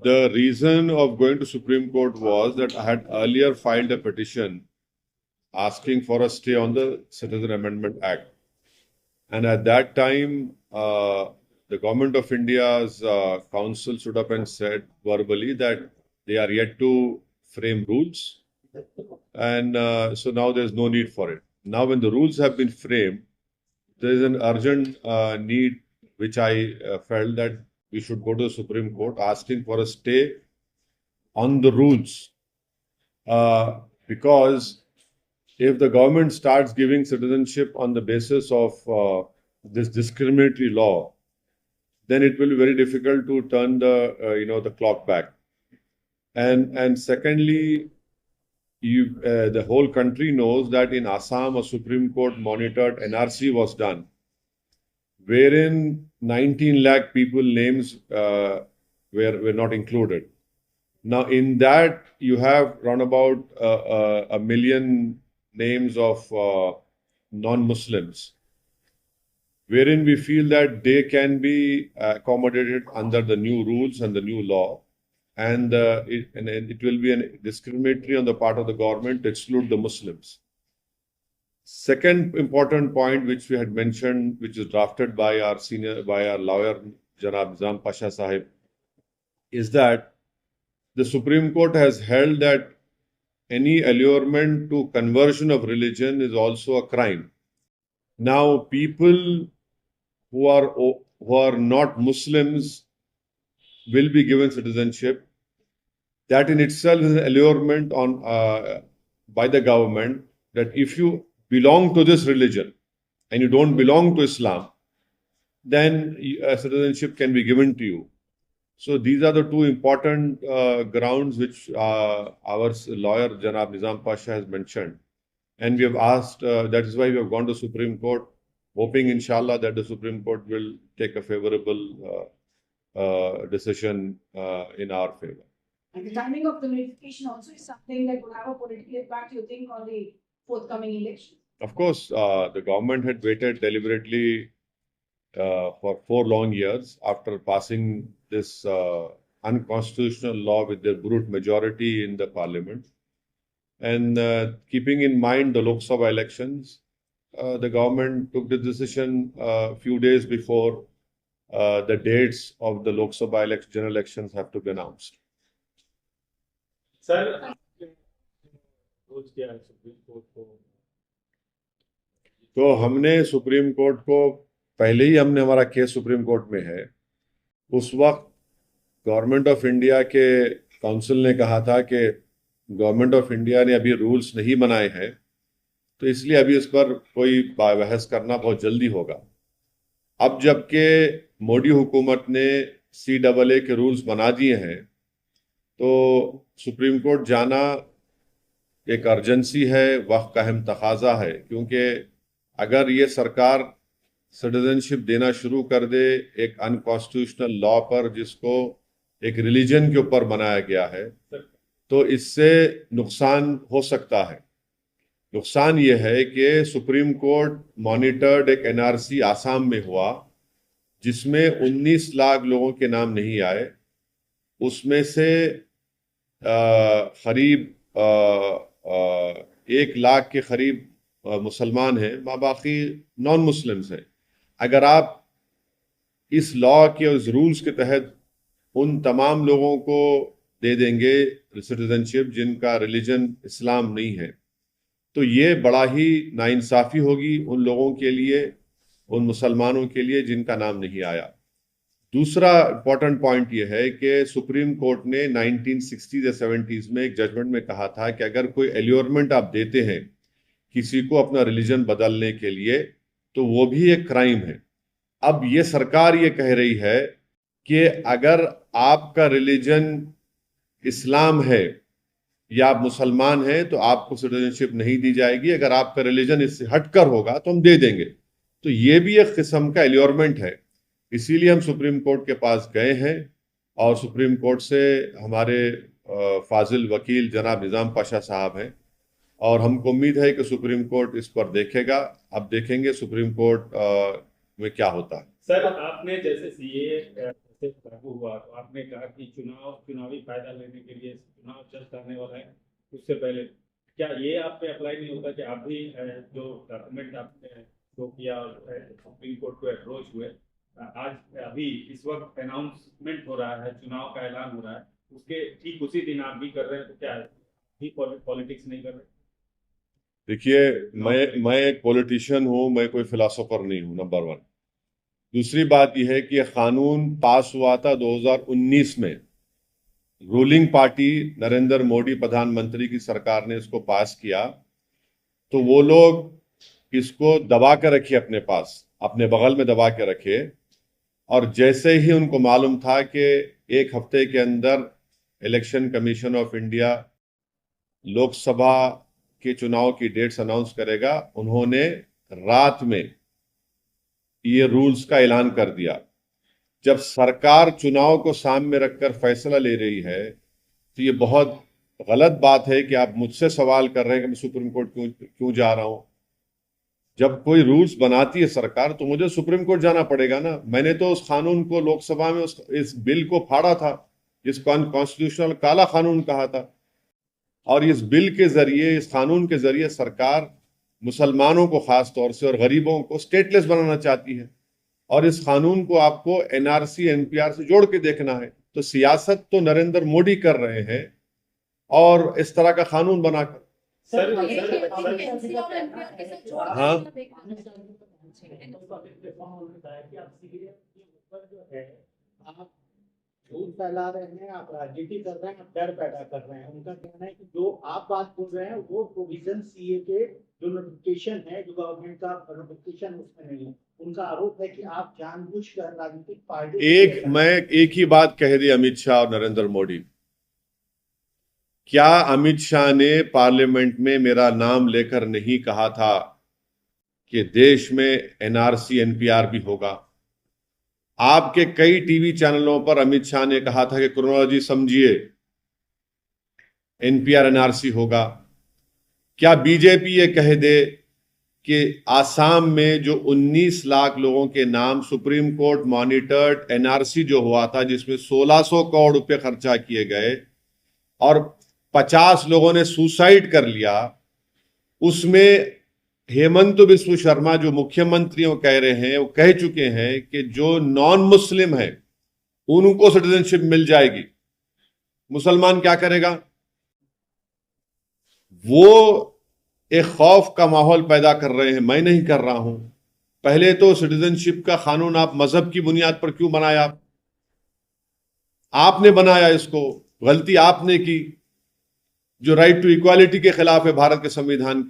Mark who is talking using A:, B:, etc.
A: The reason of going to Supreme Court was that I had earlier filed a petition asking for a stay on the Citizen Amendment Act. And at that time, the government of India's council stood up and said verbally that they are yet to frame rules. And so now there's no need for it. Now, when the rules have been framed, there is an urgent need, which I felt that we should go to the Supreme Court asking for a stay on the rules. Because if the government starts giving citizenship on the basis of this discriminatory law, then it will be very difficult to turn the clock back. And secondly, the whole country knows that in Assam a Supreme Court monitored NRC was done, wherein 19 lakh people names were not included. Now, in that, you have around about a million names of non-Muslims, wherein we feel that they can be accommodated under the new rules and the new law, and it will be discriminatory on the part of the government to exclude the Muslims. Second important point which we had mentioned, which is drafted by our lawyer, Janab Nizam Pasha Sahib, is that the Supreme Court has held that any allurement to conversion of religion is also a crime. Now, people who are not Muslims will be given citizenship. That in itself is an allurement on by the government that if you belong to this religion and you don't belong to Islam, then citizenship can be given to you. So these are the two important grounds which our lawyer, Janab Nizam Pasha, has mentioned. And we have asked, that is why we have gone to Supreme Court, hoping, inshallah, that the Supreme Court will take a favorable decision in our favor.
B: And the timing of the notification also is something that would have a political impact, you think, on the forthcoming election?
A: Of course, the government had waited deliberately for 4 long years after passing this unconstitutional law with their brute majority in the parliament. And keeping in mind the Lok Sabha elections, the government took the decision a few days before the dates of the Lok Sabha general elections have to be announced.
C: Sir,
A: तो हमने supreme court को पहले ही हमारा case supreme court में है। उस वक्त government of India के काउंसिल ने कहा था कि गवर्नमेंट ऑफ इंडिया ने अभी रूल्स नहीं बनाए हैं, तो इसलिए अभी इस पर कोई बहस करना बहुत जल्दी होगा। अब जबकि मोदी हुकूमत ने CAA के रूल्स बना दिए हैं, तो सुप्रीम कोर्ट जाना एक अर्जेंसी है, वक्त का अहम तकाजा है, क्योंकि अगर ये सरकार सिटीजनशिप देना शुरू कर दे एक अनकॉन्स्टिट्यूशनल लॉ पर जिसको एक रिलीजन के ऊपर बनाया गया है, तो इससे नुकसान हो सकता है। नुकसान ये है कि सुप्रीम कोर्ट मॉनिटर्ड एक NRC आसाम में हुआ जिसमें 19 लाख लोगों के नाम नहीं आए। उसमें से करीब 1 लाख के करीब मुसलमान हैं, बाकी नॉन मुस्लिम्स हैं। अगर आप इस लॉ के उस रूल्स के तहत उन तमाम लोगों को दे देंगे सिटीजनशिप जिनका रिलीजन इस्लाम नहीं है, तो ये बड़ा ही नाइंसाफ़ी होगी उन लोगों के लिए, उन मुसलमानों के लिए जिनका नाम नहीं आया। दूसरा इम्पॉर्टेंट पॉइंट ये है कि सुप्रीम कोर्ट ने 1960s या 70s में एक जजमेंट में कहा था कि अगर कोई एल्योरमेंट आप देते हैं किसी को अपना रिलीजन बदलने के लिए, तो वो भी एक क्राइम है। अब ये सरकार ये कह रही है कि अगर आपका रिलीजन इस्लाम है या आप मुसलमान हैं तो आपको सिटीजनशिप नहीं दी जाएगी, अगर आपका रिलीजन इससे हटकर होगा तो हम दे देंगे। तो ये भी एक किस्म का एल्योरमेंट है। इसीलिए हम सुप्रीम कोर्ट के पास गए हैं और सुप्रीम कोर्ट से हमारे फाजिल वकील जनाब निज़ाम पाशा साहब हैं और हमको उम्मीद है कि सुप्रीम कोर्ट इस पर देखेगा। अब देखेंगे सुप्रीम कोर्ट में क्या होता है।
C: सर, आपने जैसे CAA लागू हुआ तो आपने कहा कि चुनावी फायदा लेने के लिए चुनाव जल्द आने वाला है, उससे पहले क्या ये आप पे अप्लाई नहीं होता कि आप भी जो डॉक्यूमेंट आपने शो किया और सुप्रीम कोर्ट को अप्रोच हुए, आज अभी इस वक्त अनाउंसमेंट हो रहा है, चुनाव का ऐलान हो रहा है, उसके ठीक उसी दिन आप भी कर रहे हैं, तो क्या भी पॉलिटिक्स नहीं कर रहे?
A: देखिए, मैं एक पॉलिटिशियन हूं, मैं कोई फिलोसोफर नहीं हूं, नंबर वन। दूसरी बात यह है कि यह कानून पास हुआ था 2019 में। रूलिंग पार्टी नरेंद्र मोदी प्रधानमंत्री की सरकार ने इसको पास किया, तो वो लोग इसको दबा के रखे अपने पास, अपने बगल में दबा के रखे। और जैसे ही उनको मालूम था कि एक हफ्ते के अंदर election commission of India Lok Sabha के चुनाव की डेट्स अनाउंस करेगा, उन्होंने रात में ये रूल्स का ऐलान कर दिया। जब सरकार चुनाव को सामने रखकर फैसला ले रही है, तो ये बहुत गलत बात है कि आप मुझसे सवाल कर रहे हैं कि मैं सुप्रीम कोर्ट क्यों क्यों जा रहा हूं। जब कोई रूल्स बनाती है सरकार, तो मुझे सुप्रीम कोर्ट जाना पड़ेगा ना। मैंने तो उस कानून को लोकसभा में इस बिल को फाड़ा था, जिसको अनकॉन्स्टिट्यूशनल काला कानून कहा था। और इस बिल के जरिए, इस कानून के जरिए सरकार मुसलमानों को खास तौर से और गरीबों को स्टेटलेस बनाना चाहती है। और इस कानून को आपको एनआरसी एनपीआर से जोड़ के देखना है। तो सियासत तो नरेंद्र मोदी कर रहे हैं, और इस तरह का कानून बनाकर।
C: सर
A: हाँ,
D: आप झूठ फैला रहे हैं, आप राजनीति कर रहे हैं, आप डर पैदा कर रहे हैं। उनका कहना है कि जो आप बात बोल रहे हैं वो प्रोविजन सीए के जो नोटिफिकेशन है, जो गवर्नमेंट का नोटिफिकेशन उसमें नहीं है। उनका आरोप है कि आप जानबूझकर राजनीतिक पार्टी
A: मैं एक ही बात कह दी अमित शाह और नरेंद्र मोदी। क्या अमित शाह ने पार्लियामेंट में मेरा नाम लेकर नहीं कहा था कि देश में एनआरसी एनपीआर भी होगा? आपके कई टीवी चैनलों पर अमित शाह ने कहा था कि क्रोनोलॉजी समझिए, एनपीआर एनआरसी होगा। क्या बीजेपी ये कह दे कि आसाम में जो 19 लाख लोगों के नाम सुप्रीम कोर्ट मॉनिटर्ड एनआरसी जो हुआ था, जिसमें 1600 करोड़ रुपए खर्चा किए गए और 50 लोगों ने सुसाइड कर लिया, उसमें हेमंत बिस्व शर्मा जो मुख्यमंत्री कह रहे हैं, वो कह चुके हैं कि जो नॉन मुस्लिम है उनको सिटीजनशिप मिल जाएगी। मुसलमान क्या करेगा? वो एक खौफ का माहौल पैदा कर रहे हैं, मैं नहीं कर रहा हूं। पहले तो सिटीजनशिप का कानून आप मजहब की बुनियाद पर क्यों बनाया? आपने बनाया इसको, गलती आपने की, जो राइट टू इक्वालिटी के खिलाफ है भारत के संविधान के।